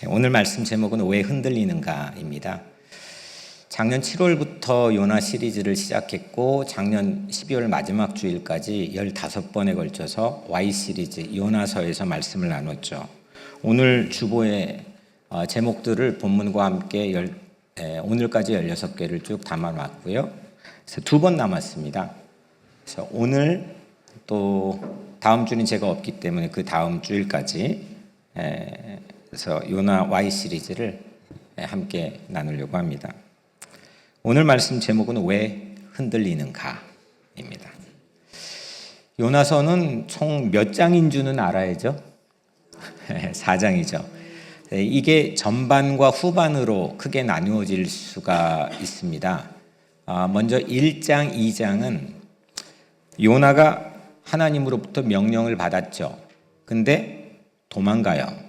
오늘 말씀 제목은 왜 흔들리는가입니다. 작년 7월부터 요나 시리즈를 시작했고 작년 12월 마지막 주일까지 15번에 걸쳐서 Y 시리즈 요나서에서 말씀을 나눴죠. 오늘 주보의 제목들을 본문과 함께 오늘까지 16개를 쭉 담아놨고요. 그래서 2번 남았습니다. 그래서 오늘 또 다음 주는 제가 없기 때문에 그 다음 주일까지 그래서 요나 Y 시리즈를 함께 나누려고 합니다. 오늘 말씀 제목은 왜 흔들리는가입니다. 요나서는 총 몇 장인 줄은 알아야죠? 4장이죠. 이게 전반과 후반으로 크게 나누어질 수가 있습니다. 먼저 1장, 2장은 요나가 하나님으로부터 명령을 받았죠. 근데 도망가요.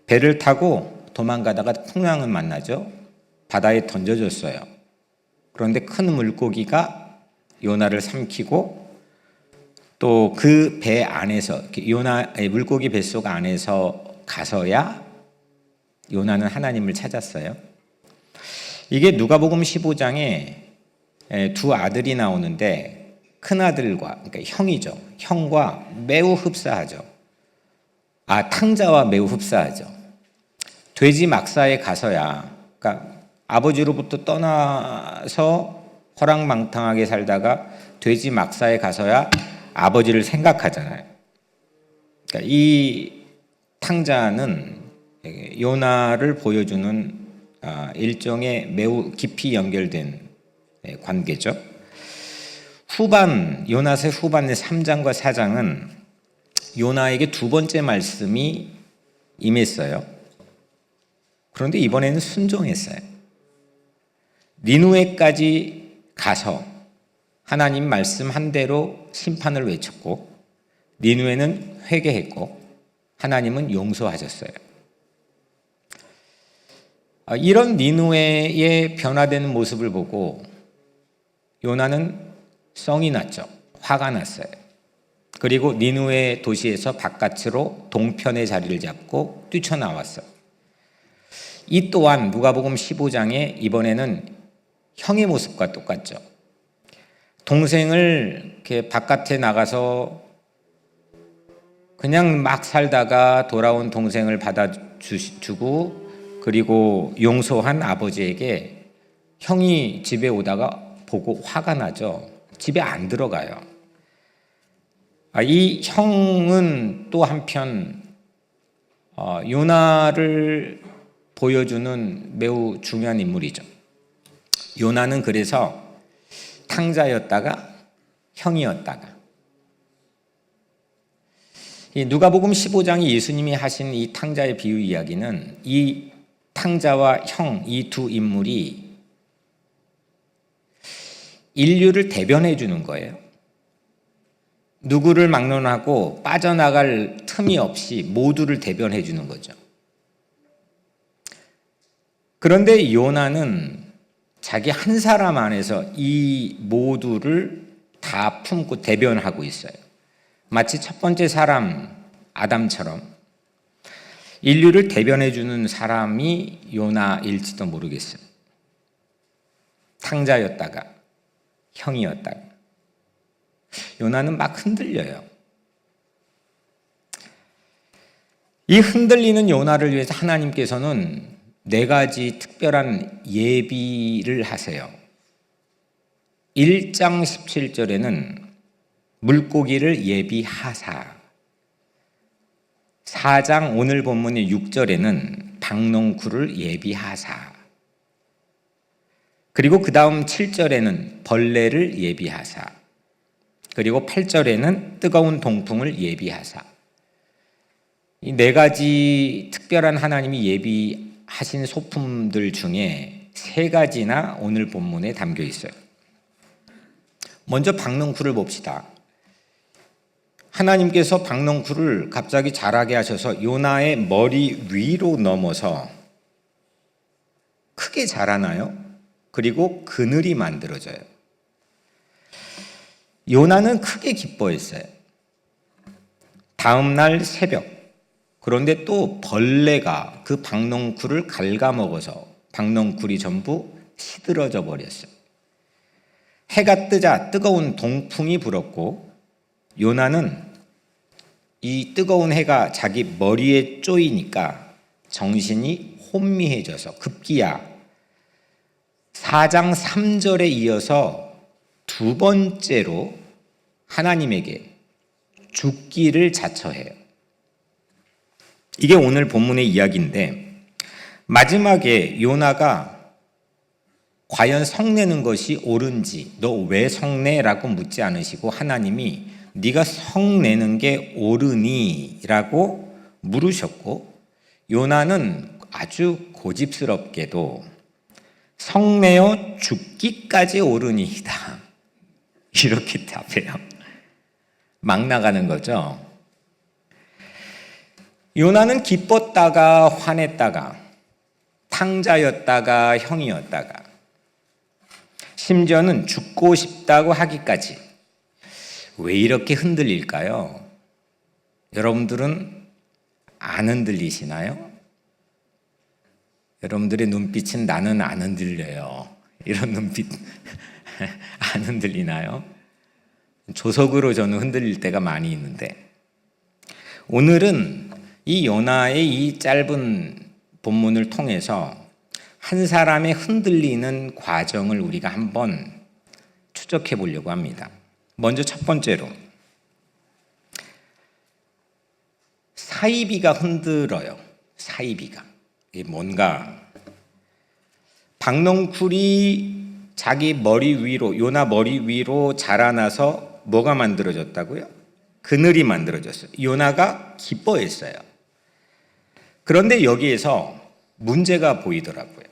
배를 타고 도망가다가 풍랑을 만나죠. 바다에 던져졌어요. 그런데 큰 물고기가 요나를 삼키고 또 그 배 안에서 요나의 물고기 뱃속 안에서 가서야 요나는 하나님을 찾았어요. 이게 누가복음 15장에 두 아들이 나오는데 큰 아들과 그러니까 형이죠. 형과 매우 흡사하죠. 탕자와 매우 흡사하죠. 돼지 막사에 가서야, 그러니까 아버지로부터 떠나서 허랑방탕하게 살다가 돼지 막사에 가서야 아버지를 생각하잖아요. 그러니까 이 탕자는 요나를 보여주는 일종의 매우 깊이 연결된 관계죠. 요나서의 후반의 3장과 4장은 요나에게 두 번째 말씀이 임했어요. 그런데 이번에는 순종했어요. 니느웨까지 가서 하나님 말씀한 대로 심판을 외쳤고 니느웨는 회개했고 하나님은 용서하셨어요. 이런 니느웨의 변화되는 모습을 보고 요나는 성이 났죠. 화가 났어요. 그리고 니느웨 도시에서 바깥으로 동편의 자리를 잡고 뛰쳐나왔어요. 이 또한 누가복음 15장에 이번에는 형의 모습과 똑같죠. 동생을 이렇게 바깥에 나가서 그냥 막 살다가 돌아온 동생을 받아주고 그리고 용서한 아버지에게 형이 집에 오다가 보고 화가 나죠. 집에 안 들어가요. 이 형은 또 한편 요나를 보여주는 매우 중요한 인물이죠. 요나는 그래서 탕자였다가 형이었다가 이 누가복음 15장이 예수님이 하신 이 탕자의 비유 이야기는 이 탕자와 형 이 두 인물이 인류를 대변해 주는 거예요. 누구를 막론하고 빠져나갈 틈이 없이 모두를 대변해 주는 거죠. 그런데 요나는 자기 한 사람 안에서 이 모두를 다 품고 대변하고 있어요. 마치 첫 번째 사람 아담처럼 인류를 대변해 주는 사람이 요나일지도 모르겠어요. 탕자였다가 형이었다가 요나는 막 흔들려요. 이 흔들리는 요나를 위해서 하나님께서는 4가지 특별한 예비를 하세요. 1장 17절에는 물고기를 예비하사 4장 오늘 본문의 6절에는 박농쿨을 예비하사 그리고 그 다음 7절에는 벌레를 예비하사 그리고 8절에는 뜨거운 동풍을 예비하사 이 4가지 특별한 하나님이 예비하신 소품들 중에 3가지나 오늘 본문에 담겨 있어요. 먼저 박농쿨을 봅시다. 하나님께서 박농쿨을 갑자기 자라게 하셔서 요나의 머리 위로 넘어서 크게 자라나요. 그리고 그늘이 만들어져요. 요나는 크게 기뻐했어요. 다음 날 새벽 그런데 또 벌레가 그 박넝쿨을 갉아먹어서 박넝쿨이 전부 시들어져 버렸어요. 해가 뜨자 뜨거운 동풍이 불었고 요나는 이 뜨거운 해가 자기 머리에 쪼이니까 정신이 혼미해져서 급기야 4장 3절에 이어서 두 번째로 하나님에게 죽기를 자처해요. 이게 오늘 본문의 이야기인데 마지막에 요나가 과연 성내는 것이 옳은지 너 왜 성내라고 묻지 않으시고 하나님이 네가 성내는 게 옳으니? 라고 물으셨고 요나는 아주 고집스럽게도 성내어 죽기까지 옳으니이다. 이렇게 답해요. 막 나가는 거죠. 요나는 기뻤다가 화냈다가 탕자였다가 형이었다가 심지어는 죽고 싶다고 하기까지 왜 이렇게 흔들릴까요? 여러분들은 안 흔들리시나요? 여러분들의 눈빛은 나는 안 흔들려요. 이런 눈빛 안 흔들리나요? 조석으로 저는 흔들릴 때가 많이 있는데 오늘은 이 요나의 이 짧은 본문을 통해서 한 사람의 흔들리는 과정을 우리가 한번 추적해 보려고 합니다. 먼저 첫 번째로 사이비가 흔들어요. 사이비가. 이게 뭔가 박넝쿨이 자기 머리 위로 요나 머리 위로 자라나서 뭐가 만들어졌다고요? 그늘이 만들어졌어요. 요나가 기뻐했어요. 그런데 여기에서 문제가 보이더라고요.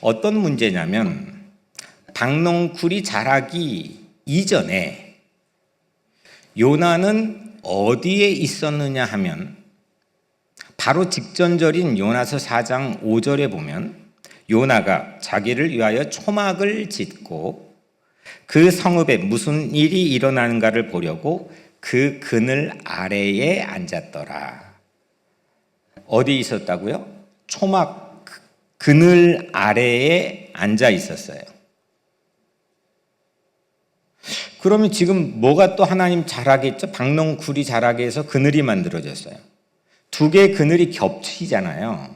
어떤 문제냐면 박넝쿨이 자라기 이전에 요나는 어디에 있었느냐 하면 바로 직전절인 요나서 4장 5절에 보면 요나가 자기를 위하여 초막을 짓고 그 성읍에 무슨 일이 일어나는가를 보려고 그 그늘 아래에 앉았더라. 어디 있었다고요? 초막 그늘 아래에 앉아 있었어요. 그러면 지금 뭐가 또 하나님 잘하겠죠? 박넝쿨이 잘하게 해서 그늘이 만들어졌어요. 두 개의 그늘이 겹치잖아요.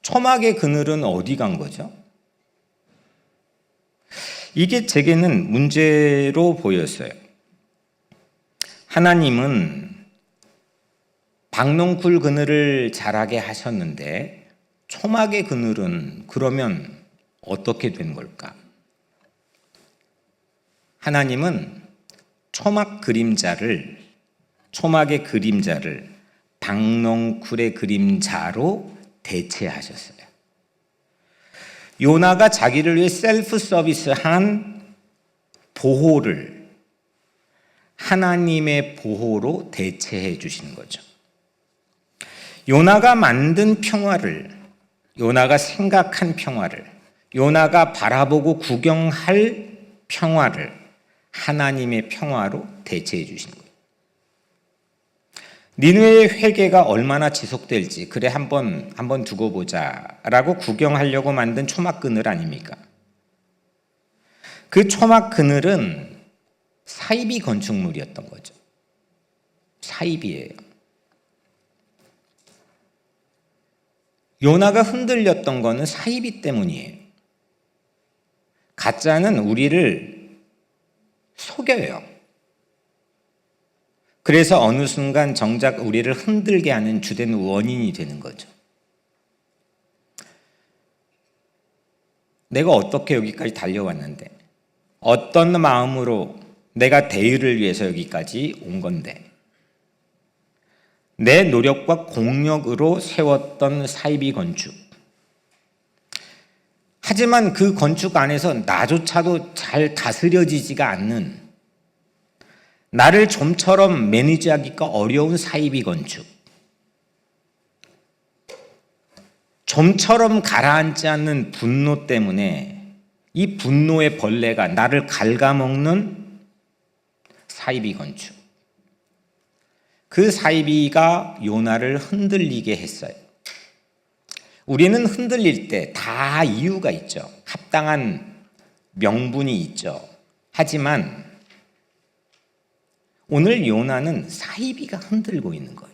초막의 그늘은 어디 간 거죠? 이게 제게는 문제로 보였어요. 하나님은 박넝쿨 그늘을 자라게 하셨는데 초막의 그늘은 그러면 어떻게 된 걸까? 하나님은 초막의 그림자를 박넝쿨의 그림자로 대체하셨어요. 요나가 자기를 위해 셀프 서비스한 보호를 하나님의 보호로 대체해 주시는 거죠. 요나가 만든 평화를, 요나가 생각한 평화를, 요나가 바라보고 구경할 평화를 하나님의 평화로 대체해 주시는 거예요. 니느웨의 회개가 얼마나 지속될지 그래 한번 두고 보자라고 구경하려고 만든 초막 그늘 아닙니까? 그 초막 그늘은 사이비 건축물이었던 거죠. 사이비예요. 요나가 흔들렸던 거는 사이비 때문이에요. 가짜는 우리를 속여요. 그래서 어느 순간 정작 우리를 흔들게 하는 주된 원인이 되는 거죠. 내가 어떻게 여기까지 달려왔는데, 어떤 마음으로 내가 대의를 위해서 여기까지 온 건데, 내 노력과 공력으로 세웠던 사이비 건축. 하지만 그 건축 안에서 나조차도 잘 다스려지지가 않는, 나를 좀처럼 매니지하기가 어려운 사이비 건축. 좀처럼 가라앉지 않는 분노 때문에 이 분노의 벌레가 나를 갉아먹는 사이비 건축. 그 사이비가 요나를 흔들리게 했어요. 우리는 흔들릴 때 다 이유가 있죠. 합당한 명분이 있죠. 하지만 오늘 요나는 사이비가 흔들고 있는 거예요.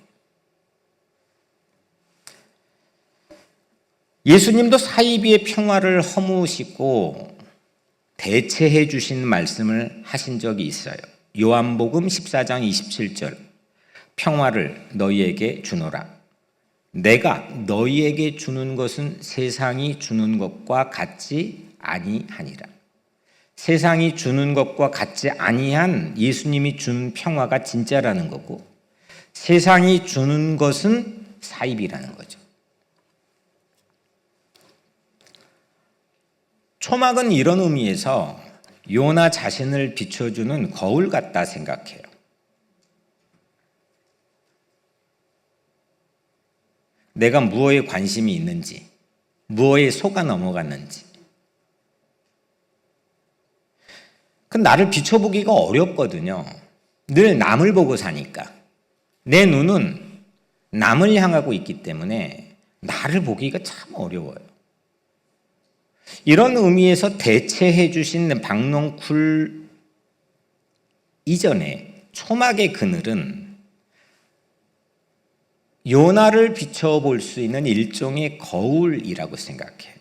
예수님도 사이비의 평화를 허무시고 대체해 주신 말씀을 하신 적이 있어요. 요한복음 14장 27절, 평화를 너희에게 주노라. 내가 너희에게 주는 것은 세상이 주는 것과 같지 아니하니라. 세상이 주는 것과 같지 아니한 예수님이 주는 평화가 진짜라는 거고, 세상이 주는 것은 사이비라는 거죠. 초막은 이런 의미에서 요나 자신을 비춰주는 거울 같다 생각해요. 내가 무엇에 관심이 있는지, 무엇에 속아 넘어갔는지. 그 나를 비춰보기가 어렵거든요. 늘 남을 보고 사니까. 내 눈은 남을 향하고 있기 때문에 나를 보기가 참 어려워요. 이런 의미에서 대체해 주신 박농쿨 이전에 초막의 그늘은 요나를 비춰볼 수 있는 일종의 거울이라고 생각해요.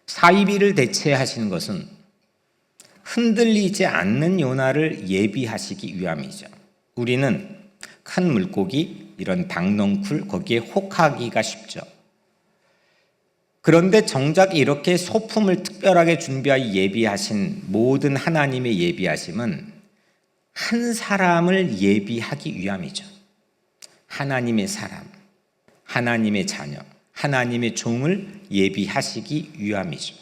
사이비를 대체하신 것은 흔들리지 않는 요나를 예비하시기 위함이죠. 우리는 큰 물고기, 이런 박농쿨, 거기에 혹하기가 쉽죠. 그런데 정작 이렇게 소품을 특별하게 준비하여 예비하신 모든 하나님의 예비하심은 한 사람을 예비하기 위함이죠. 하나님의 사람, 하나님의 자녀, 하나님의 종을 예비하시기 위함이죠.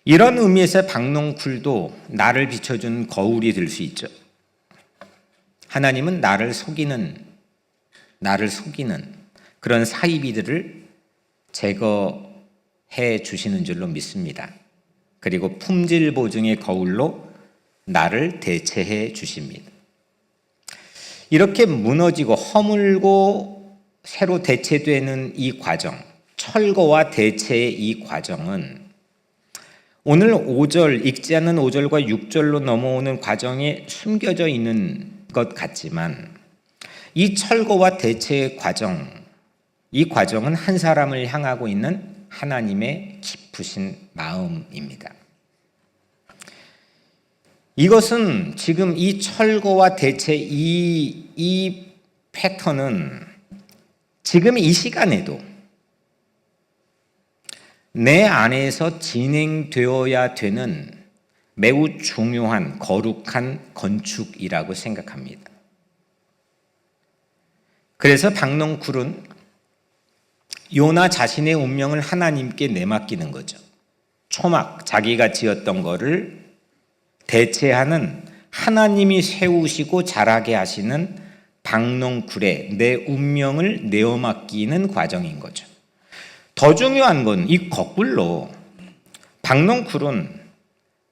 이런 의미에서 박농쿨도 나를 비춰주는 거울이 될 수 있죠. 하나님은 나를 속이는 그런 사이비들을 제거해 주시는 줄로 믿습니다. 그리고 품질 보증의 거울로 나를 대체해 주십니다. 이렇게 무너지고 허물고 새로 대체되는 이 과정, 철거와 대체의 이 과정은 오늘 5절, 읽지 않는 5절과 6절로 넘어오는 과정에 숨겨져 있는 것 같지만 이 철거와 대체의 과정, 이 과정은 한 사람을 향하고 있는 하나님의 깊으신 마음입니다. 이것은 지금 이 철거와 대체 이 패턴은 지금 이 시간에도 내 안에서 진행되어야 되는 매우 중요한 거룩한 건축이라고 생각합니다. 그래서 박농쿨은 요나 자신의 운명을 하나님께 내맡기는 거죠. 초막, 자기가 지었던 거를 대체하는 하나님이 세우시고 자라게 하시는 박농쿨에 내 운명을 내어맡기는 과정인 거죠. 더 중요한 건 이 거꾸로 박농쿨은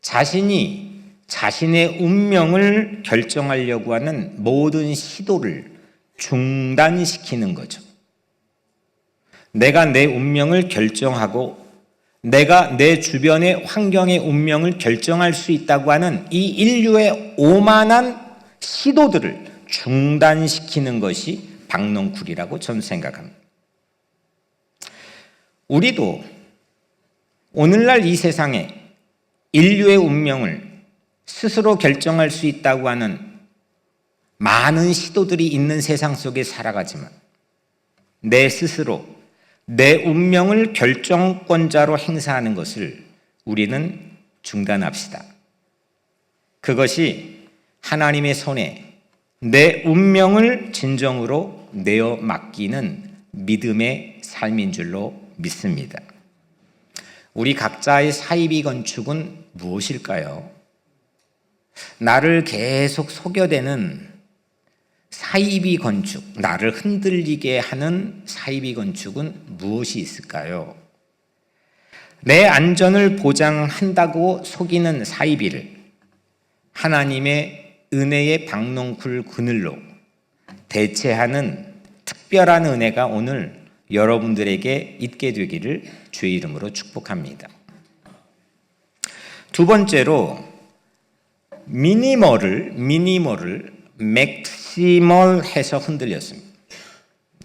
자신이 자신의 운명을 결정하려고 하는 모든 시도를 중단시키는 거죠. 내가 내 운명을 결정하고 내가 내 주변의 환경의 운명을 결정할 수 있다고 하는 이 인류의 오만한 시도들을 중단시키는 것이 박농쿨이라고 저는 생각합니다. 우리도 오늘날 이 세상에 인류의 운명을 스스로 결정할 수 있다고 하는 많은 시도들이 있는 세상 속에 살아가지만 내 스스로 내 운명을 결정권자로 행사하는 것을 우리는 중단합시다. 그것이 하나님의 손에 내 운명을 진정으로 내어 맡기는 믿음의 삶인 줄로 믿습니다. 우리 각자의 사이비 건축은 무엇일까요? 나를 계속 속여대는 사이비 건축, 나를 흔들리게 하는 사이비 건축은 무엇이 있을까요? 내 안전을 보장한다고 속이는 사이비를 하나님의 은혜의 박농쿨 그늘로 대체하는 특별한 은혜가 오늘 여러분들에게 있게 되기를 주의 이름으로 축복합니다. 두 번째로 미니멀을 맥시멀해서 흔들렸습니다.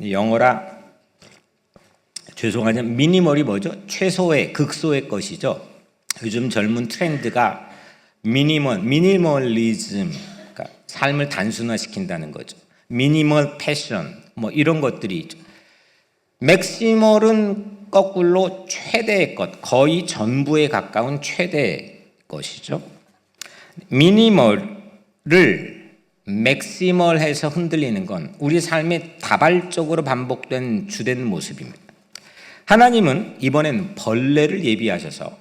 영어라 죄송하지만 미니멀이 뭐죠? 최소의, 극소의 것이죠. 요즘 젊은 트렌드가 미니멀리즘, 그러니까 삶을 단순화시킨다는 거죠. 미니멀 패션, 뭐 이런 것들이 있죠. 맥시멀은 거꾸로 최대의 것, 거의 전부에 가까운 최대의 것이죠. 미니멀을 맥시멀해서 흔들리는 건 우리 삶에 다발적으로 반복된 주된 모습입니다. 하나님은 이번엔 벌레를 예비하셔서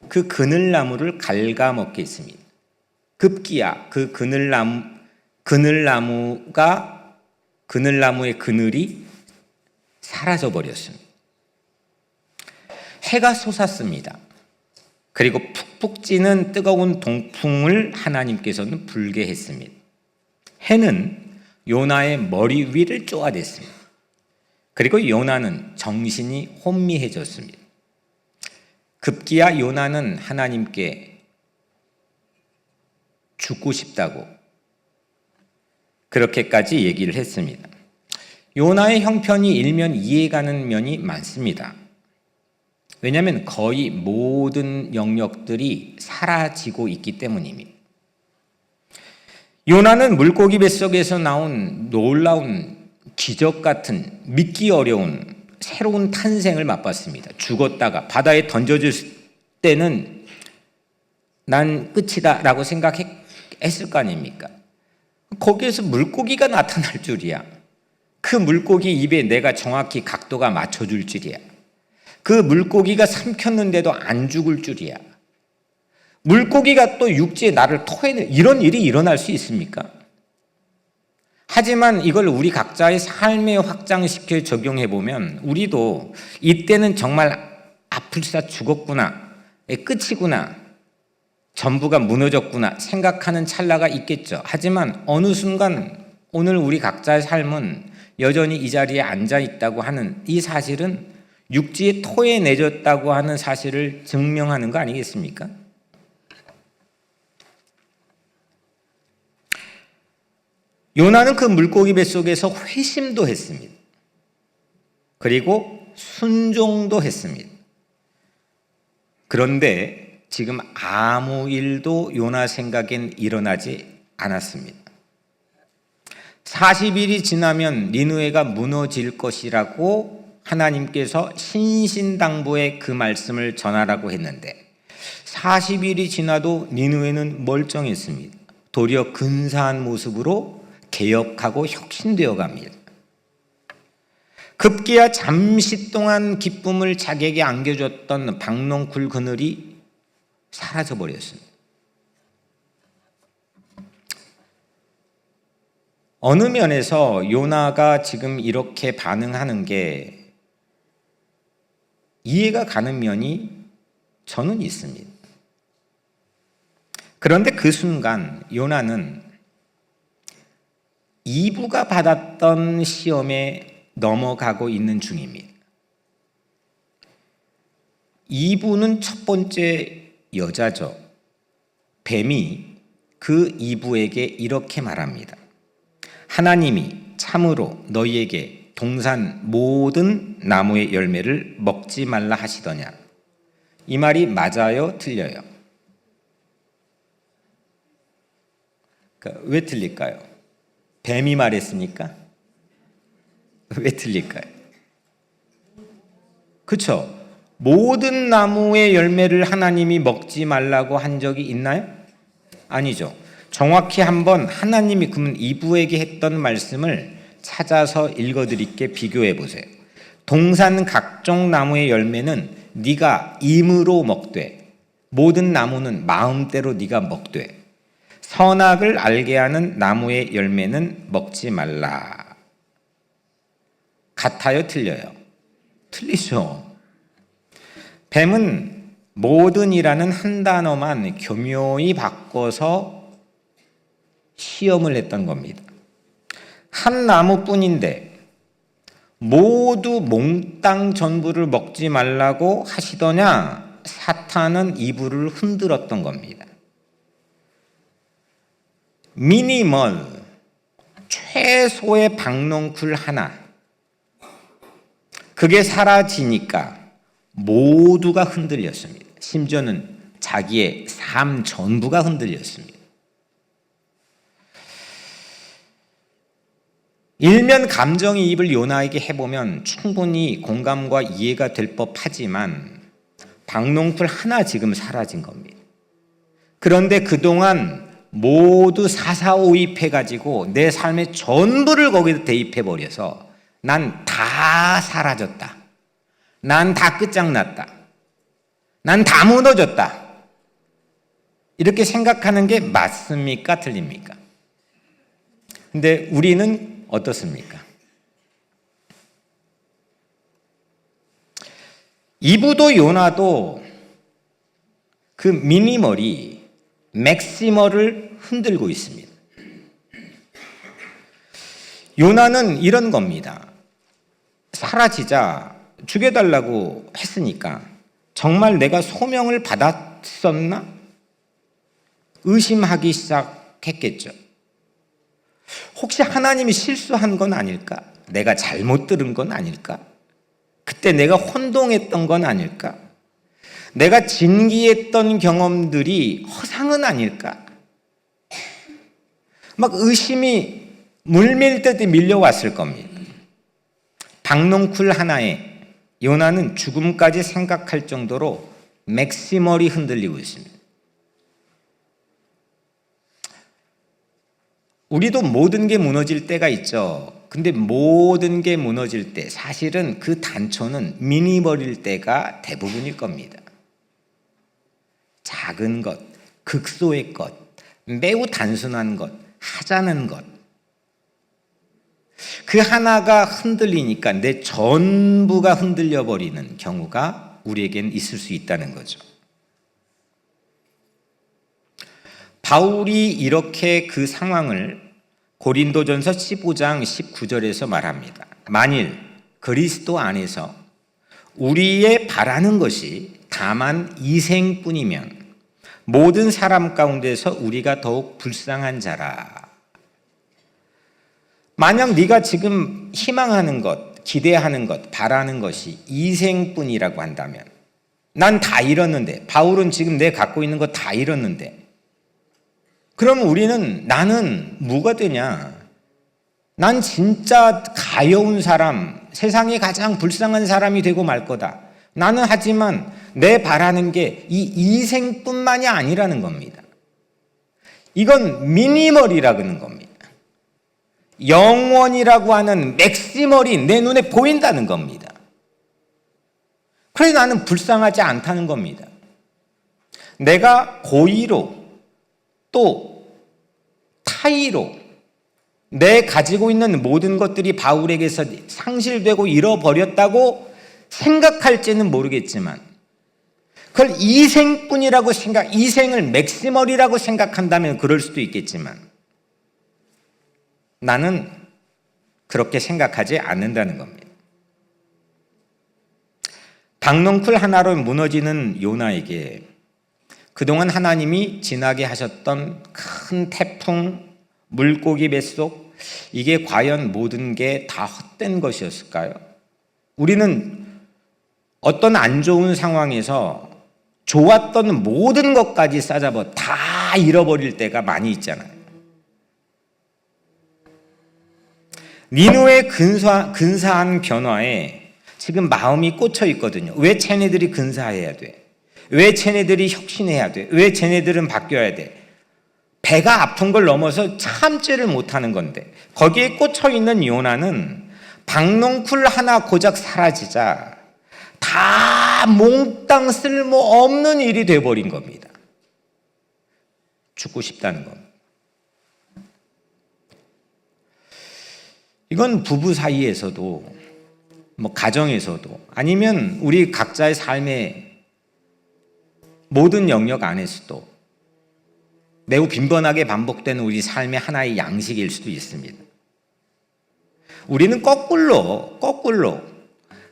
그 그늘나무를 갉아먹게 했습니다. 급기야 그 그늘나무의 그늘이 사라져 버렸습니다. 해가 솟았습니다. 그리고 푹푹 찌는 뜨거운 동풍을 하나님께서는 불게 했습니다. 해는 요나의 머리 위를 쪼아댔습니다. 그리고 요나는 정신이 혼미해졌습니다. 급기야 요나는 하나님께 죽고 싶다고 그렇게까지 얘기를 했습니다. 요나의 형편이 일면 이해가는 면이 많습니다. 왜냐하면 거의 모든 영역들이 사라지고 있기 때문입니다. 요나는 물고기 뱃속에서 나온 놀라운 기적 같은 믿기 어려운 새로운 탄생을 맛봤습니다. 죽었다가 바다에 던져질 때는 난 끝이다 라고 생각했을 거 아닙니까? 거기에서 물고기가 나타날 줄이야. 그 물고기 입에 내가 정확히 각도가 맞춰줄 줄이야. 그 물고기가 삼켰는데도 안 죽을 줄이야. 물고기가 또 육지에 나를 토해내, 이런 일이 일어날 수 있습니까? 하지만 이걸 우리 각자의 삶에 확장시켜 적용해 보면 우리도 이때는 정말 아플싸 죽었구나, 끝이구나, 전부가 무너졌구나 생각하는 찰나가 있겠죠. 하지만 어느 순간 오늘 우리 각자의 삶은 여전히 이 자리에 앉아 있다고 하는 이 사실은 육지에 토해내졌다고 하는 사실을 증명하는 거 아니겠습니까? 요나는 그 물고기 뱃속에서 회심도 했습니다. 그리고 순종도 했습니다. 그런데 지금 아무 일도 요나 생각엔 일어나지 않았습니다. 40일이 지나면 니느웨가 무너질 것이라고 하나님께서 신신당부의 그 말씀을 전하라고 했는데 40일이 지나도 니느웨는 멀쩡했습니다. 도리어 근사한 모습으로 개혁하고 혁신되어 갑니다. 급기야 잠시 동안 기쁨을 자객에 안겨줬던 박농쿨 그늘이 사라져 버렸습니다. 어느 면에서 요나가 지금 이렇게 반응하는 게 이해가 가는 면이 저는 있습니다. 그런데 그 순간 요나는 이브가 받았던 시험에 넘어가고 있는 중입니다. 이브는 첫 번째 여자죠. 뱀이 그 이브에게 이렇게 말합니다. 하나님이 참으로 너희에게 동산 모든 나무의 열매를 먹지 말라 하시더냐. 이 말이 맞아요? 틀려요? 그러니까 왜 틀릴까요? 뱀이 말했습니까? 왜 틀릴까요? 그렇죠? 모든 나무의 열매를 하나님이 먹지 말라고 한 적이 있나요? 아니죠. 정확히 한번 하나님이 그러면 이브에게 했던 말씀을 찾아서 읽어드릴게 비교해 보세요. 동산 각종 나무의 열매는 네가 임으로 먹되 모든 나무는 마음대로 네가 먹되 선악을 알게 하는 나무의 열매는 먹지 말라. 같아요? 틀려요? 틀리죠. 뱀은 모든이라는 한 단어만 교묘히 바꿔서 시험을 했던 겁니다. 한 나무뿐인데 모두 몽땅 전부를 먹지 말라고 하시더냐? 사탄은 이불을 흔들었던 겁니다. 미니멀, 최소의 박넝쿨 하나, 그게 사라지니까 모두가 흔들렸습니다. 심지어는 자기의 삶 전부가 흔들렸습니다. 일면 감정이입을 요나에게 해보면 충분히 공감과 이해가 될 법하지만 박농쿨 하나 지금 사라진 겁니다. 그런데 그동안 모두 사사오입해가지고 내 삶의 전부를 거기에 대입해버려서 난 다 사라졌다. 난 다 끝장났다. 난 다 무너졌다. 이렇게 생각하는 게 맞습니까? 틀립니까? 근데 우리는 어떻습니까? 이브도 요나도 그 미니멀이 맥시멀을 흔들고 있습니다. 요나는 이런 겁니다. 사라지자 죽여달라고 했으니까 정말 내가 소명을 받았었나? 의심하기 시작했겠죠. 혹시 하나님이 실수한 건 아닐까? 내가 잘못 들은 건 아닐까? 그때 내가 혼동했던 건 아닐까? 내가 진기했던 경험들이 허상은 아닐까? 막 의심이 물밀듯이 밀려왔을 겁니다. 박농쿨 하나에 요나는 죽음까지 생각할 정도로 맥시멀이 흔들리고 있습니다. 우리도 모든 게 무너질 때가 있죠. 근데 모든 게 무너질 때 사실은 그 단초는 미니멀일 때가 대부분일 겁니다. 작은 것, 극소의 것, 매우 단순한 것, 하찮은 것. 그 하나가 흔들리니까 내 전부가 흔들려 버리는 경우가 우리에겐 있을 수 있다는 거죠. 바울이 이렇게 그 상황을 고린도전서 15장 19절에서 말합니다. 만일 그리스도 안에서 우리의 바라는 것이 다만 이생뿐이면 모든 사람 가운데서 우리가 더욱 불쌍한 자라. 만약 네가 지금 희망하는 것, 기대하는 것, 바라는 것이 이생뿐이라고 한다면 난 다 잃었는데, 바울은 지금 내 갖고 있는 거 다 잃었는데, 그럼 우리는 나는 뭐가 되냐? 난 진짜 가여운 사람, 세상에 가장 불쌍한 사람이 되고 말 거다. 나는 하지만 내 바라는 게 이 이생뿐만이 아니라는 겁니다. 이건 미니멀이라는 겁니다. 영원이라고 하는 맥시멀이 내 눈에 보인다는 겁니다. 그래서 나는 불쌍하지 않다는 겁니다. 내가 고의로 또 타의로 내 가지고 있는 모든 것들이 바울에게서 상실되고 잃어버렸다고 생각할지는 모르겠지만 그걸 이생뿐이라고 이생을 맥시멀이라고 생각한다면 그럴 수도 있겠지만 나는 그렇게 생각하지 않는다는 겁니다. 박넝쿨 하나로 무너지는 요나에게 그동안 하나님이 지나게 하셨던 큰 태풍, 물고기 뱃속, 이게 과연 모든 게 다 헛된 것이었을까요? 우리는 어떤 안 좋은 상황에서 좋았던 모든 것까지 싸잡아 다 잃어버릴 때가 많이 있잖아요. 니누의 근사한 변화에 지금 마음이 꽂혀 있거든요. 왜 쟤네들이 근사해야 돼? 왜 쟤네들이 혁신해야 돼? 왜 쟤네들은 바뀌어야 돼? 배가 아픈 걸 넘어서 참지를 못하는 건데 거기에 꽂혀 있는 요나는 박농쿨 하나 고작 사라지자 다 몽땅 쓸모없는 일이 돼버린 겁니다. 죽고 싶다는 겁니다. 이건 부부 사이에서도 가정에서도 아니면 우리 각자의 삶의 모든 영역 안에서도 매우 빈번하게 반복되는 우리 삶의 하나의 양식일 수도 있습니다. 우리는 거꾸로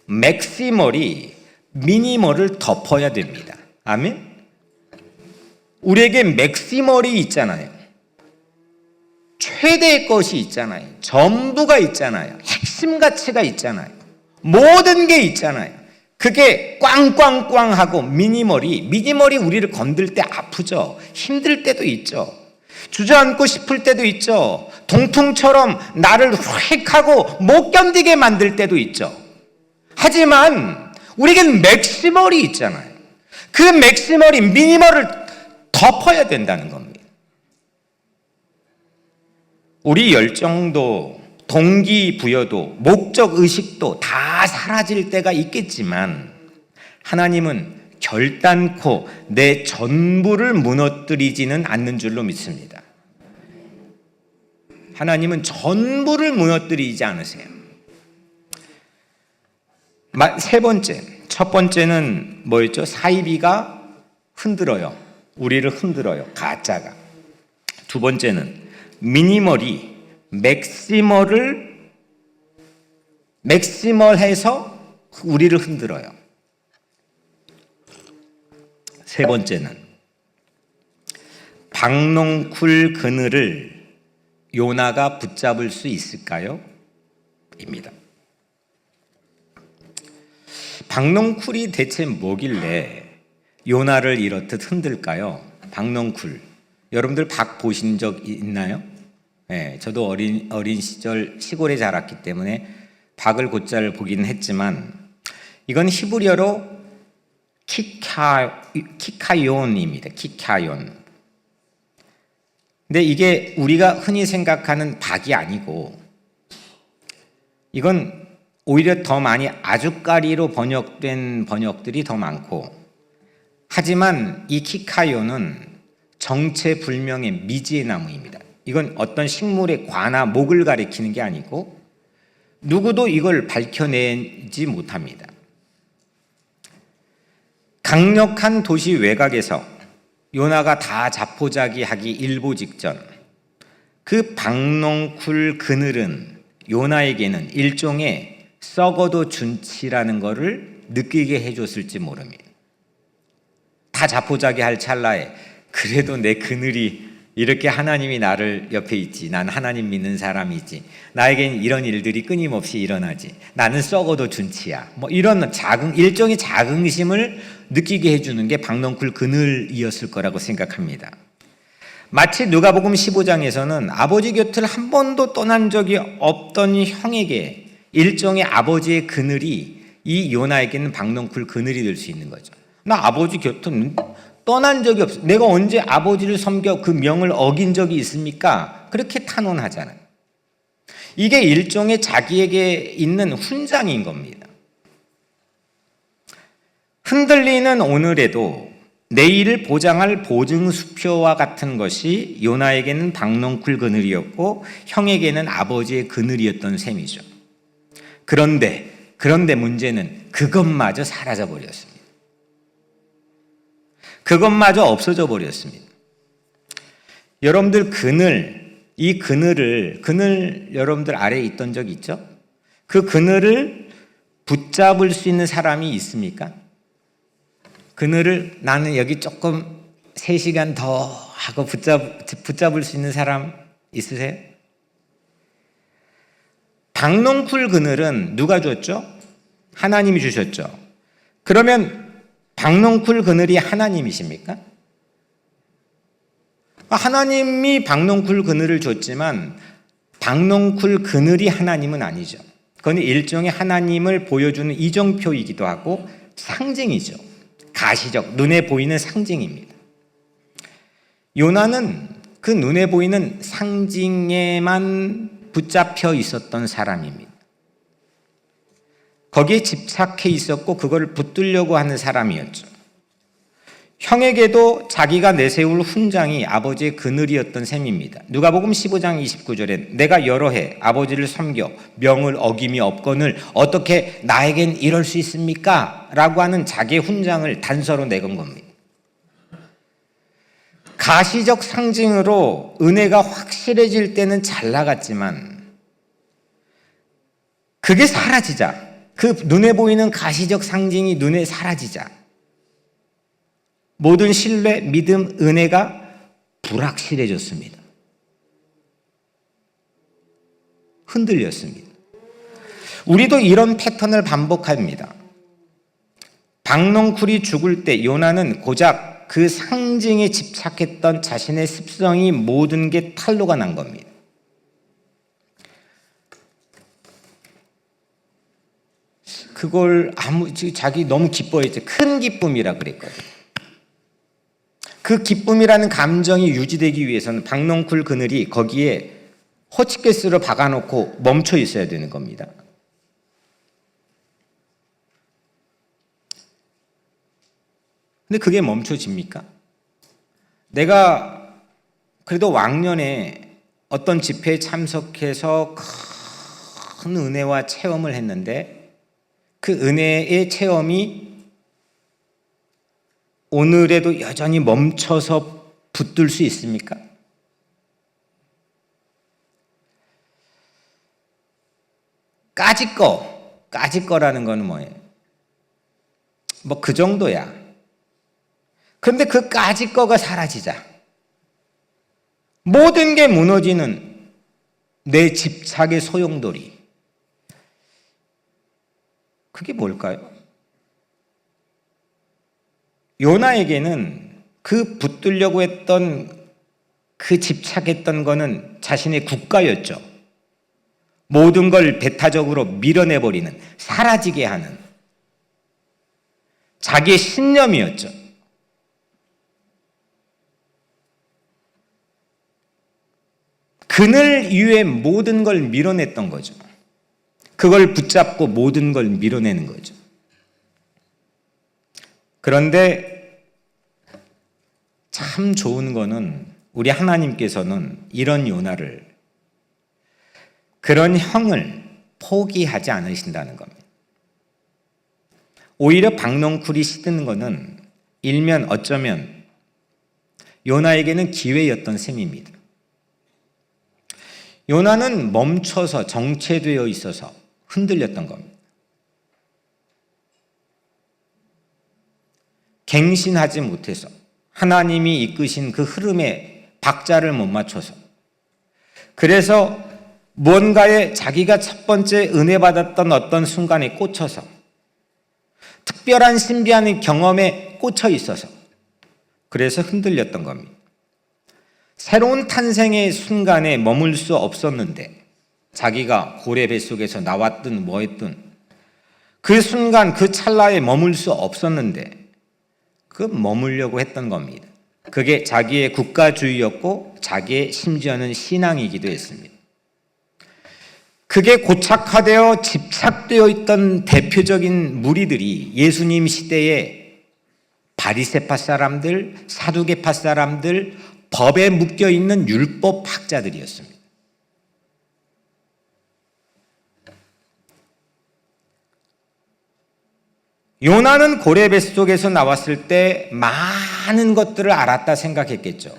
맥시멀이 미니멀을 덮어야 됩니다. 아멘? 우리에게 맥시멀이 있잖아요. 최대의 것이 있잖아요. 전부가 있잖아요. 핵심 가치가 있잖아요. 모든 게 있잖아요. 그게 꽝꽝꽝하고 미니멀이 우리를 건들 때 아프죠. 힘들 때도 있죠. 주저앉고 싶을 때도 있죠. 동풍처럼 나를 휙하고 못 견디게 만들 때도 있죠. 하지만 우리에겐 맥시멀이 있잖아요. 그 맥시멀이 미니멀을 덮어야 된다는 겁니다. 우리 열정도 동기부여도 목적의식도 다 사라질 때가 있겠지만 하나님은 결단코 내 전부를 무너뜨리지는 않는 줄로 믿습니다. 하나님은 전부를 무너뜨리지 않으세요. 세 번째, 첫 번째는 뭐였죠? 사이비가 흔들어요. 우리를 흔들어요. 가짜가. 두 번째는 미니멀이 맥시멀해서 우리를 흔들어요. 세 번째는 박농쿨 그늘을 요나가 붙잡을 수 있을까요? 입니다. 박농쿨이 대체 뭐길래 요나를 이렇듯 흔들까요? 박농쿨. 여러분들 박 보신 적 있나요? 네, 저도 어린 시절 시골에 자랐기 때문에 박을 곧잘 보기는 했지만 이건 히브리어로 키카욘입니다. 키카욘. 근데 이게 우리가 흔히 생각하는 박이 아니고 이건 오히려 더 많이 아주까리로 번역된 번역들이 더 많고 하지만 이 키카욘은 정체불명의 미지의 나무입니다. 이건 어떤 식물의 과나 목을 가리키는 게 아니고 누구도 이걸 밝혀내지 못합니다. 강력한 도시 외곽에서 요나가 다 자포자기하기 일보 직전 그 박농쿨 그늘은 요나에게는 일종의 썩어도 준치라는 것을 느끼게 해줬을지 모릅니다. 다 자포자기할 찰나에 그래도 내 그늘이 이렇게 하나님이 나를 옆에 있지. 난 하나님 믿는 사람이지. 나에겐 이런 일들이 끊임없이 일어나지. 나는 썩어도 준치야. 뭐 이런 일종의 자긍심을 느끼게 해주는 게 박농쿨 그늘이었을 거라고 생각합니다. 마치 누가복음 15장에서는 아버지 곁을 한 번도 떠난 적이 없던 형에게 일종의 아버지의 그늘이 이 요나에게는 박농쿨 그늘이 될 수 있는 거죠. 나 아버지 곁은 떠난 적이 없어. 내가 언제 아버지를 섬겨 그 명을 어긴 적이 있습니까? 그렇게 탄원하잖아요. 이게 일종의 자기에게 있는 훈장인 겁니다. 흔들리는 오늘에도 내일을 보장할 보증수표와 같은 것이 요나에게는 박농쿨 그늘이었고 형에게는 아버지의 그늘이었던 셈이죠. 그런데 문제는 그것마저 사라져버렸습니다. 그것마저 없어져 버렸습니다. 여러분들 그늘 여러분들 아래에 있던 적 있죠? 그 그늘을 붙잡을 수 있는 사람이 있습니까? 그늘을 나는 여기 조금 3시간 더 하고 붙잡을 수 있는 사람 있으세요? 박농쿨 그늘은 누가 줬죠? 하나님이 주셨죠. 그러면 박농쿨 그늘이 하나님이십니까? 하나님이 박농쿨 그늘을 줬지만 박농쿨 그늘이 하나님은 아니죠. 그건 일종의 하나님을 보여주는 이정표이기도 하고 상징이죠. 가시적, 눈에 보이는 상징입니다. 요나는 그 눈에 보이는 상징에만 붙잡혀 있었던 사람입니다. 거기에 집착해 있었고 그걸 붙들려고 하는 사람이었죠. 형에게도 자기가 내세울 훈장이 아버지의 그늘이었던 셈입니다. 누가복음 15장 29절에 내가 여러 해 아버지를 섬겨 명을 어김이 없거늘 어떻게 나에겐 이럴 수 있습니까? 라고 하는 자기의 훈장을 단서로 내건 겁니다. 가시적 상징으로 은혜가 확실해질 때는 잘 나갔지만 그게 사라지자, 그 눈에 보이는 가시적 상징이 눈에 사라지자 모든 신뢰, 믿음, 은혜가 불확실해졌습니다. 흔들렸습니다. 우리도 이런 패턴을 반복합니다. 박넝쿨이 죽을 때 요나는 고작 그 상징에 집착했던 자신의 습성이 모든 게 탄로가 난 겁니다. 그걸 자기 너무 기뻐했죠. 큰 기쁨이라 그랬거든요. 그 기쁨이라는 감정이 유지되기 위해서는 박넝쿨 그늘이 거기에 호치케스로 박아놓고 멈춰 있어야 되는 겁니다. 근데 그게 멈춰집니까? 내가 그래도 왕년에 어떤 집회에 참석해서 큰 은혜와 체험을 했는데 그 은혜의 체험이 오늘에도 여전히 멈춰서 붙들 수 있습니까? 까짓 거라는 건 뭐예요? 뭐 그 정도야. 그런데 그 까짓 거가 사라지자 모든 게 무너지는 내 집착의 소용돌이. 그게 뭘까요? 요나에게는 그 붙들려고 했던 그 집착했던 거는 자신의 국가였죠. 모든 걸 배타적으로 밀어내버리는, 사라지게 하는 자기의 신념이었죠. 그늘 위에 모든 걸 밀어냈던 거죠. 그걸 붙잡고 모든 걸 밀어내는 거죠. 그런데 참 좋은 거는 우리 하나님께서는 이런 요나를, 그런 형을 포기하지 않으신다는 겁니다. 오히려 박넝쿨이 시드는 거는 일면 어쩌면 요나에게는 기회였던 셈입니다. 요나는 멈춰서 정체되어 있어서 흔들렸던 겁니다. 갱신하지 못해서 하나님이 이끄신 그 흐름에 박자를 못 맞춰서, 그래서 뭔가에 자기가 첫 번째 은혜 받았던 어떤 순간에 꽂혀서 특별한 신비한 경험에 꽂혀 있어서 그래서 흔들렸던 겁니다. 새로운 탄생의 순간에 머물 수 없었는데 자기가 고래 뱃속에서 나왔든 뭐했든 그 순간 그 찰나에 머물 수 없었는데 그 머물려고 했던 겁니다. 그게 자기의 국가주의였고 자기의 심지어는 신앙이기도 했습니다. 그게 고착화되어 집착되어 있던 대표적인 무리들이 예수님 시대에 바리새파 사람들, 사두개파 사람들, 법에 묶여있는 율법 학자들이었습니다. 요나는 고래 뱃속에서 나왔을 때 많은 것들을 알았다 생각했겠죠.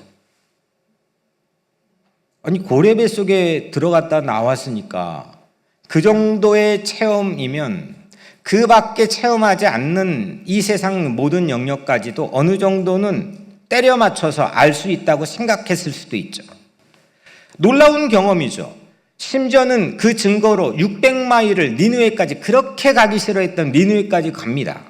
아니, 고래 뱃속에 들어갔다 나왔으니까 그 정도의 체험이면 그 밖에 체험하지 않는 이 세상 모든 영역까지도 어느 정도는 때려 맞춰서 알 수 있다고 생각했을 수도 있죠. 놀라운 경험이죠. 심지어는 그 증거로 600마일을 니느웨까지, 그렇게 가기 싫어했던 니느웨까지 갑니다.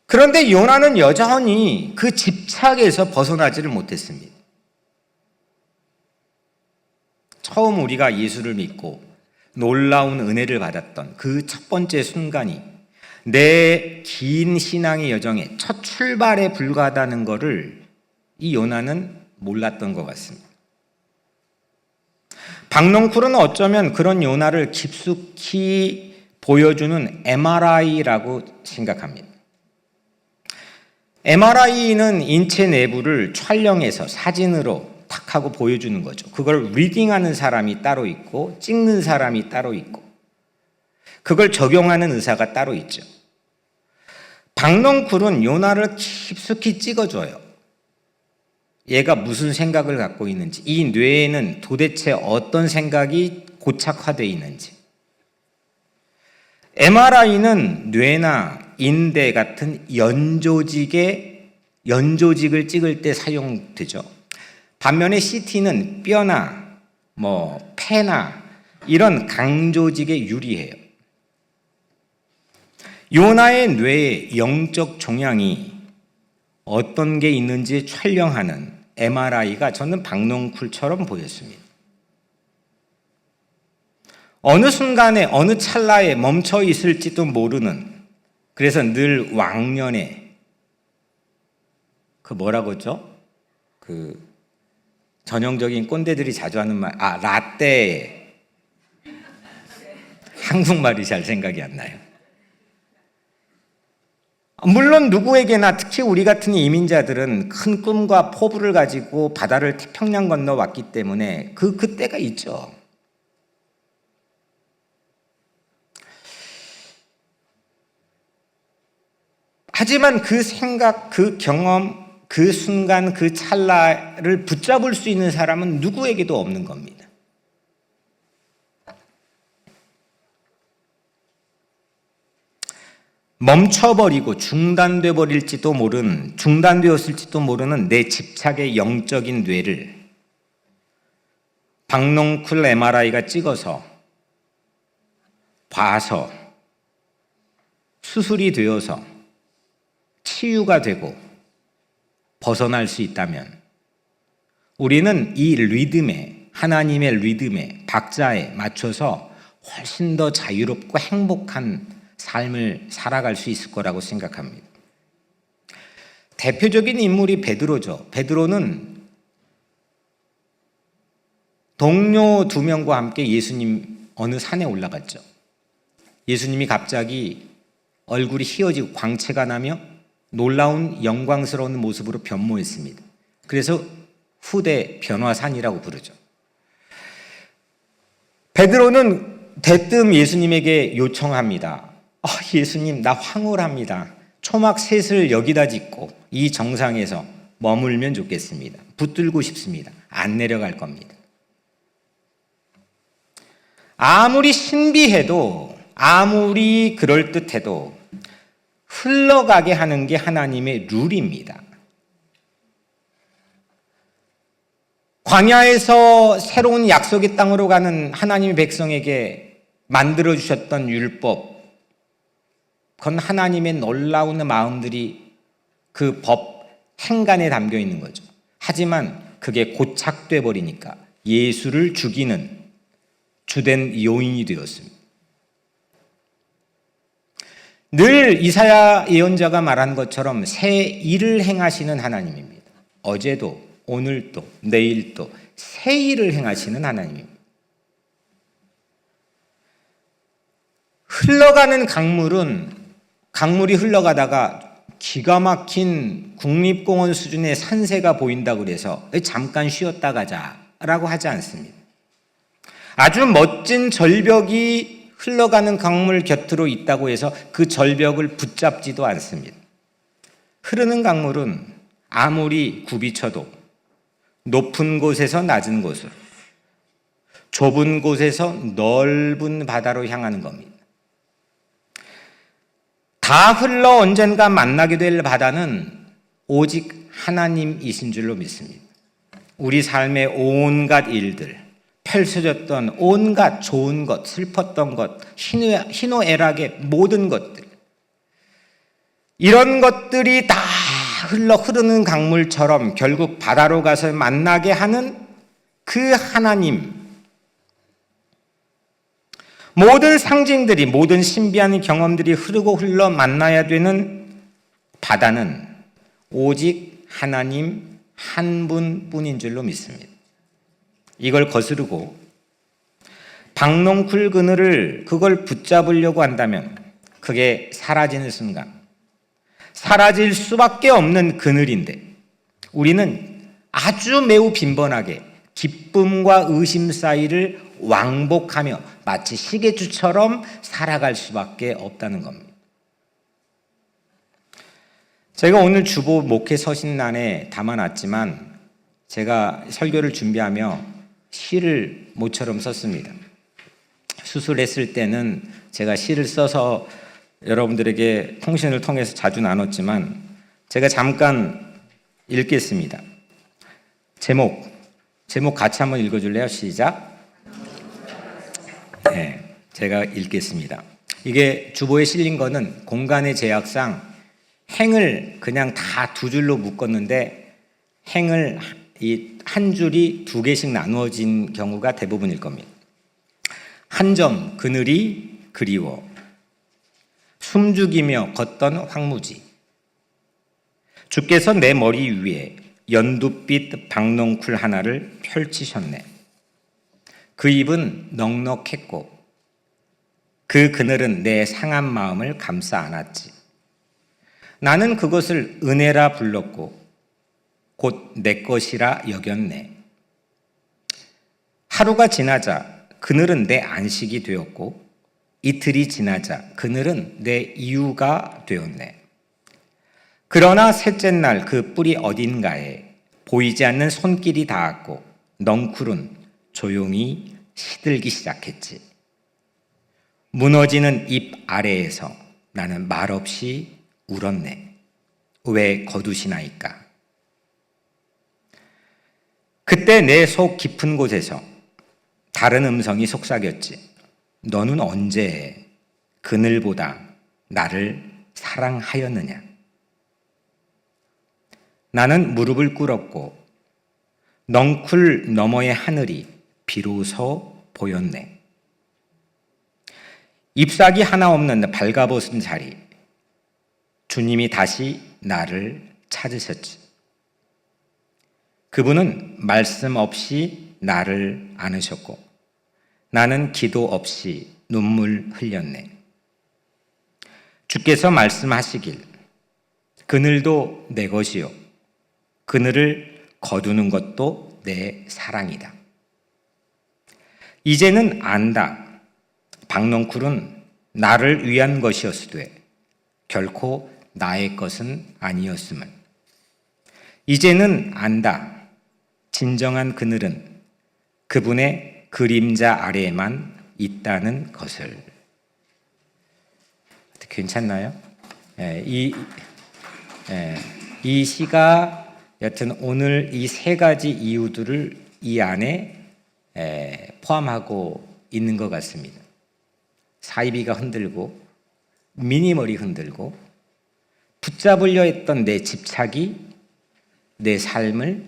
그런데 요나는 여전히 그 집착에서 벗어나지를 못했습니다. 처음 우리가 예수를 믿고 놀라운 은혜를 받았던 그 첫 번째 순간이 내 긴 신앙의 여정의 첫 출발에 불과하다는 것을 이 요나는 몰랐던 것 같습니다. 박넝쿨은 어쩌면 그런 요나를 깊숙이 보여주는 MRI라고 생각합니다. MRI는 인체 내부를 촬영해서 사진으로 탁 하고 보여주는 거죠. 그걸 리딩하는 사람이 따로 있고 찍는 사람이 따로 있고 그걸 적용하는 의사가 따로 있죠. 박넝쿨은 요나를 깊숙이 찍어줘요. 얘가 무슨 생각을 갖고 있는지, 이 뇌에는 도대체 어떤 생각이 고착화되어 있는지. MRI는 뇌나 인대 같은 연조직을 찍을 때 사용되죠. 반면에 CT는 뼈나 폐나 이런 강조직에 유리해요. 요나의 뇌에 영적 종양이 어떤 게 있는지 촬영하는 MRI가 저는 박넝쿨처럼 보였습니다. 어느 순간에 어느 찰나에 멈춰 있을지도 모르는, 그래서 늘 왕년에 뭐라고 했죠? 전형적인 꼰대들이 자주 하는 말, 라떼. 한국말이 잘 생각이 안 나요. 물론 누구에게나, 특히 우리 같은 이민자들은 큰 꿈과 포부를 가지고 바다를 태평양 건너 왔기 때문에 그때가 있죠. 하지만 그 생각, 그 경험, 그 순간, 그 찰나를 붙잡을 수 있는 사람은 누구에게도 없는 겁니다. 멈춰버리고 중단되었을지도 모르는 내 집착의 영적인 뇌를 박넝쿨 MRI가 찍어서 봐서 수술이 되어서 치유가 되고 벗어날 수 있다면 우리는 이 리듬에, 하나님의 리듬에, 박자에 맞춰서 훨씬 더 자유롭고 행복한 삶을 살아갈 수 있을 거라고 생각합니다. 대표적인 인물이 베드로죠. 베드로는 동료 2명과 함께 예수님 어느 산에 올라갔죠. 예수님이 갑자기 얼굴이 휘어지고 광채가 나며 놀라운 영광스러운 모습으로 변모했습니다. 그래서 후대 변화산이라고 부르죠. 베드로는 대뜸 예수님에게 요청합니다. 예수님, 나 황홀합니다. 초막 셋을 여기다 짓고 이 정상에서 머물면 좋겠습니다. 붙들고 싶습니다. 안 내려갈 겁니다. 아무리 신비해도, 아무리 그럴듯해도 흘러가게 하는 게 하나님의 룰입니다. 광야에서 새로운 약속의 땅으로 가는 하나님의 백성에게 만들어주셨던 율법, 그건 하나님의 놀라운 마음들이 그 법 행간에 담겨 있는 거죠. 하지만 그게 고착돼 버리니까 예수를 죽이는 주된 요인이 되었습니다. 늘 이사야 예언자가 말한 것처럼 새 일을 행하시는 하나님입니다. 어제도 오늘도 내일도 새 일을 행하시는 하나님입니다. 흘러가는 강물이 흘러가다가 기가 막힌 국립공원 수준의 산세가 보인다고 그래서 잠깐 쉬었다 가자라고 하지 않습니다. 아주 멋진 절벽이 흘러가는 강물 곁으로 있다고 해서 그 절벽을 붙잡지도 않습니다. 흐르는 강물은 아무리 굽이쳐도 높은 곳에서 낮은 곳으로, 좁은 곳에서 넓은 바다로 향하는 겁니다. 다 흘러 언젠가 만나게 될 바다는 오직 하나님이신 줄로 믿습니다. 우리 삶의 온갖 일들, 펼쳐졌던 온갖 좋은 것, 슬펐던 것, 희노애락의 모든 것들, 이런 것들이 다 흐르는 강물처럼 결국 바다로 가서 만나게 하는 그 하나님, 모든 상징들이, 모든 신비한 경험들이 흐르고 흘러 만나야 되는 바다는 오직 하나님 한 분뿐인 줄로 믿습니다. 이걸 거스르고 박넝쿨 그늘을 그걸 붙잡으려고 한다면 그게 사라지는 순간, 사라질 수밖에 없는 그늘인데 우리는 아주 매우 빈번하게 기쁨과 의심 사이를 왕복하며 마치 시계추처럼 살아갈 수밖에 없다는 겁니다. 제가 오늘 주보 목회 서신란에 담아놨지만 제가 설교를 준비하며 시를 모처럼 썼습니다. 수술했을 때는 제가 시를 써서 여러분들에게 통신을 통해서 자주 나눴지만 제가 잠깐 읽겠습니다. 제목 같이 한번 읽어줄래요? 시작. 네, 제가 읽겠습니다. 이게 주보에 실린 거는 공간의 제약상 행을 그냥 다 두 줄로 묶었는데 행을 한 줄이 두 개씩 나누어진 경우가 대부분일 겁니다. 한 점 그늘이 그리워 숨죽이며 걷던 황무지 주께서 내 머리 위에 연두빛 박넝쿨 하나를 펼치셨네. 그 입은 넉넉했고 그 그늘은 내 상한 마음을 감싸 안았지. 나는 그것을 은혜라 불렀고 곧 내 것이라 여겼네. 하루가 지나자 그늘은 내 안식이 되었고 이틀이 지나자 그늘은 내 이유가 되었네. 그러나 셋째 날 그 뿌리 어딘가에 보이지 않는 손길이 닿았고 넝쿨은 조용히 시들기 시작했지. 무너지는 잎 아래에서 나는 말없이 울었네. 왜 거두시나이까? 그때 내 속 깊은 곳에서 다른 음성이 속삭였지. 너는 언제 그늘보다 나를 사랑하였느냐? 나는 무릎을 꿇었고 넝쿨 너머의 하늘이 비로소 보였네. 잎사귀 하나 없는 발가벗은 자리. 주님이 다시 나를 찾으셨지. 그분은 말씀 없이 나를 안으셨고 나는 기도 없이 눈물 흘렸네. 주께서 말씀하시길 그늘도 내 것이요 그늘을 거두는 것도 내 사랑이다. 이제는 안다. 박넝쿨은 나를 위한 것이었으되 결코 나의 것은 아니었음을. 이제는 안다. 진정한 그늘은 그분의 그림자 아래에만 있다는 것을. 괜찮나요? 이 시가 여튼 오늘 이 세 가지 이유들을 이 안에 포함하고 있는 것 같습니다. 사이비가 흔들고 미니멀이 흔들고 붙잡으려 했던 내 집착이 내 삶을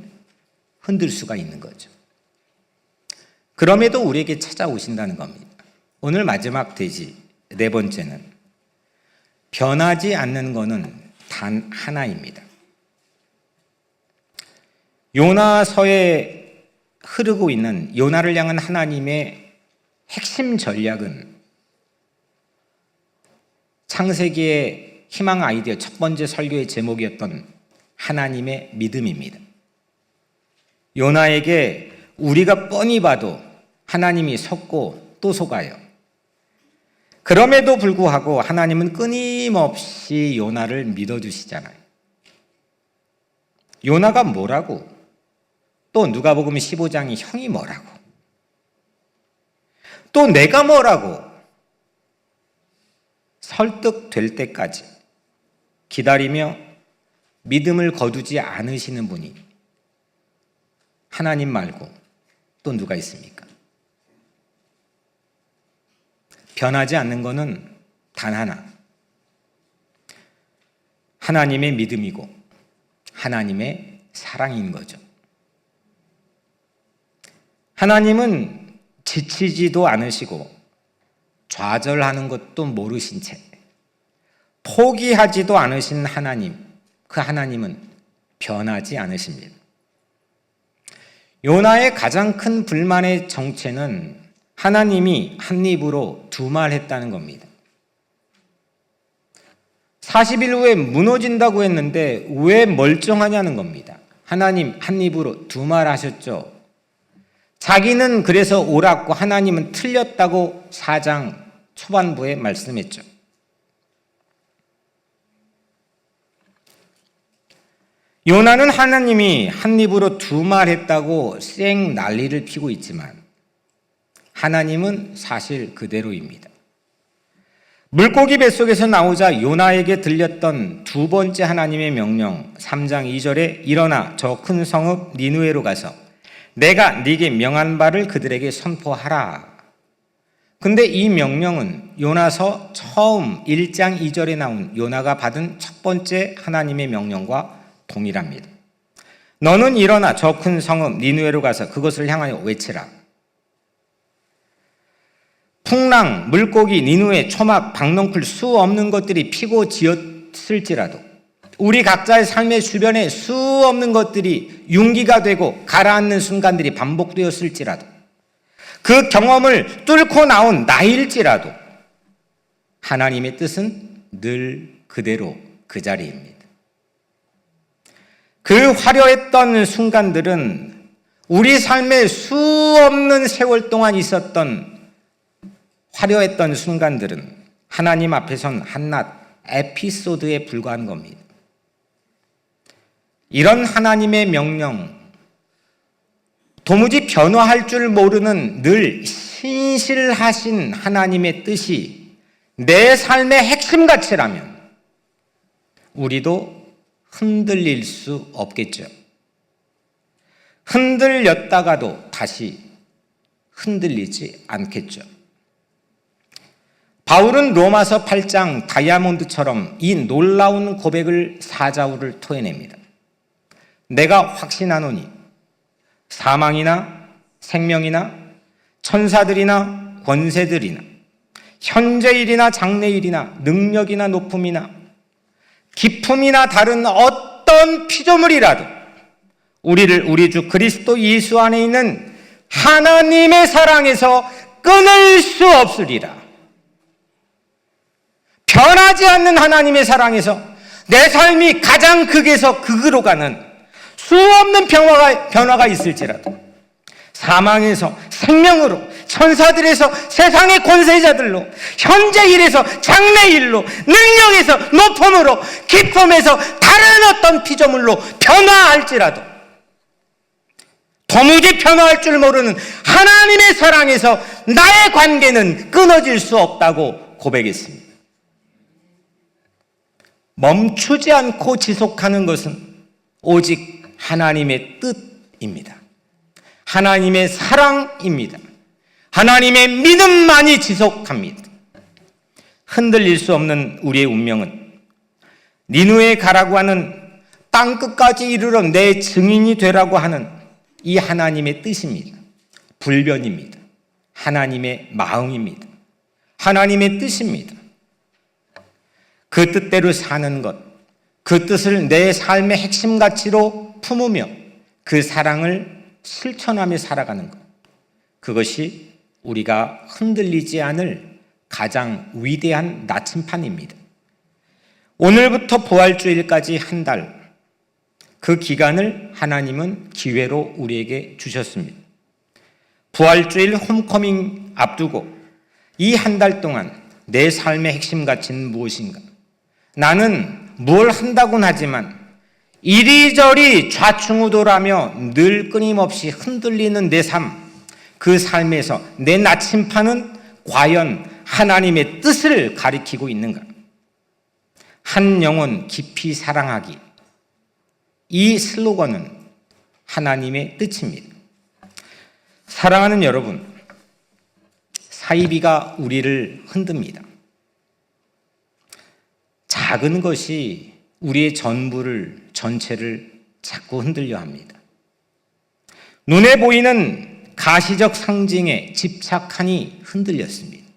흔들 수가 있는 거죠. 그럼에도 우리에게 찾아오신다는 겁니다. 오늘 마지막 대지 네 번째는 변하지 않는 것은 단 하나입니다. 요나서에 흐르고 있는 요나를 향한 하나님의 핵심 전략은 창세기의 희망 아이디어 첫 번째 설교의 제목이었던 하나님의 믿음입니다. 요나에게 우리가 뻔히 봐도 하나님이 속고 또 속아요. 그럼에도 불구하고 하나님은 끊임없이 요나를 믿어주시잖아요. 요나가 뭐라고? 또 누가복음 15장이 형이 뭐라고? 또 내가 뭐라고? 설득될 때까지 기다리며 믿음을 거두지 않으시는 분이 하나님 말고 또 누가 있습니까? 변하지 않는 것은 단 하나. 하나님의 믿음이고 하나님의 사랑인 거죠. 하나님은 지치지도 않으시고 좌절하는 것도 모르신 채 포기하지도 않으신 하나님, 그 하나님은 변하지 않으십니다. 요나의 가장 큰 불만의 정체는 하나님이 한 입으로 두 말 했다는 겁니다. 40일 후에 무너진다고 했는데 왜 멀쩡하냐는 겁니다. 하나님 한 입으로 두 말 하셨죠. 자기는 그래서 옳았고 하나님은 틀렸다고 4장 초반부에 말씀했죠. 요나는 하나님이 한 입으로 두 말 했다고 쌩 난리를 피고 있지만 하나님은 사실 그대로입니다. 물고기 뱃속에서 나오자 요나에게 들렸던 두 번째 하나님의 명령 3장 2절에 일어나 저 큰 성읍 니느웨로 가서 내가 네게 명한 바를 그들에게 선포하라. 근데 이 명령은 요나서 처음 1장 2절에 나온 요나가 받은 첫 번째 하나님의 명령과 동일합니다. 너는 일어나 저 큰 성읍 니느웨로 가서 그것을 향하여 외치라. 풍랑, 물고기, 니누에, 초막, 박넝쿨 수 없는 것들이 피고 지었을지라도 우리 각자의 삶의 주변에 수 없는 것들이 융기가 되고 가라앉는 순간들이 반복되었을지라도 그 경험을 뚫고 나온 나일지라도 하나님의 뜻은 늘 그대로 그 자리입니다. 그 화려했던 순간들은 우리 삶의 수 없는 세월 동안 있었던 화려했던 순간들은 하나님 앞에선 한낱 에피소드에 불과한 겁니다. 이런 하나님의 명령, 도무지 변화할 줄 모르는 늘 신실하신 하나님의 뜻이 내 삶의 핵심 가치라면 우리도 흔들릴 수 없겠죠. 흔들렸다가도 다시 흔들리지 않겠죠. 바울은 로마서 8장 다이아몬드처럼 이 놀라운 고백을 사자우를 토해냅니다. 내가 확신하노니 사망이나 생명이나 천사들이나 권세들이나 현재일이나 장래일이나 능력이나 높음이나 기품이나 다른 어떤 피조물이라도 우리를 우리 주 그리스도 예수 안에 있는 하나님의 사랑에서 끊을 수 없으리라. 변하지 않는 하나님의 사랑에서 내 삶이 가장 극에서 극으로 가는 수없는 변화가 있을지라도 사망에서 생명으로, 천사들에서 세상의 권세자들로, 현재일에서 장래일로, 능력에서 높음으로, 기쁨에서 다른 어떤 피조물로 변화할지라도 도무지 변화할 줄 모르는 하나님의 사랑에서 나의 관계는 끊어질 수 없다고 고백했습니다. 멈추지 않고 지속하는 것은 오직 하나님의 뜻입니다. 하나님의 사랑입니다. 하나님의 믿음만이 지속합니다. 흔들릴 수 없는 우리의 운명은 니누에 가라고 하는 땅끝까지 이르러 내 증인이 되라고 하는 이 하나님의 뜻입니다. 불변입니다. 하나님의 마음입니다. 하나님의 뜻입니다. 그 뜻대로 사는 것, 그 뜻을 내 삶의 핵심 가치로 품으며 그 사랑을 실천하며 살아가는 것, 그것이 우리가 흔들리지 않을 가장 위대한 나침판입니다. 오늘부터 부활주일까지 한 달, 그 기간을 하나님은 기회로 우리에게 주셨습니다. 부활주일 홈커밍 앞두고 이 한 달 동안 내 삶의 핵심 가치는 무엇인가? 나는 뭘 한다고는 하지만 이리저리 좌충우돌하며 늘 끊임없이 흔들리는 내 삶, 그 삶에서 내 나침판은 과연 하나님의 뜻을 가리키고 있는가? 한 영혼 깊이 사랑하기, 이 슬로건은 하나님의 뜻입니다. 사랑하는 여러분, 사이비가 우리를 흔듭니다. 작은 것이 우리의 전체를 자꾸 흔들려 합니다. 눈에 보이는 가시적 상징에 집착하니 흔들렸습니다.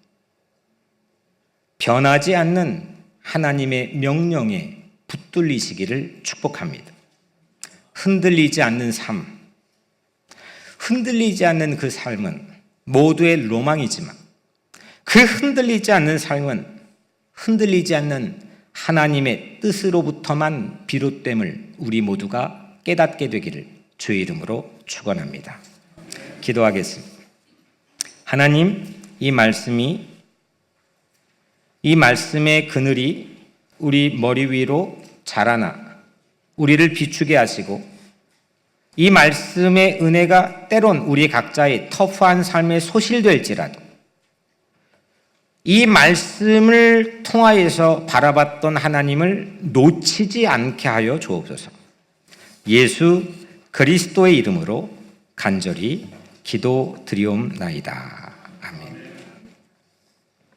변하지 않는 하나님의 명령에 붙들리시기를 축복합니다. 흔들리지 않는 삶, 흔들리지 않는 그 삶은 모두의 로망이지만 그 흔들리지 않는 삶은 흔들리지 않는 하나님의 뜻으로부터만 비롯됨을 우리 모두가 깨닫게 되기를 주의 이름으로 축원합니다. 기도하겠습니다. 하나님, 이 말씀의 그늘이 우리 머리 위로 자라나 우리를 비추게 하시고 이 말씀의 은혜가 때론 우리 각자의 터프한 삶에 소실될지라도 이 말씀을 통하여서 바라봤던 하나님을 놓치지 않게 하여 주옵소서. 예수 그리스도의 이름으로 간절히 기도드리옵나이다.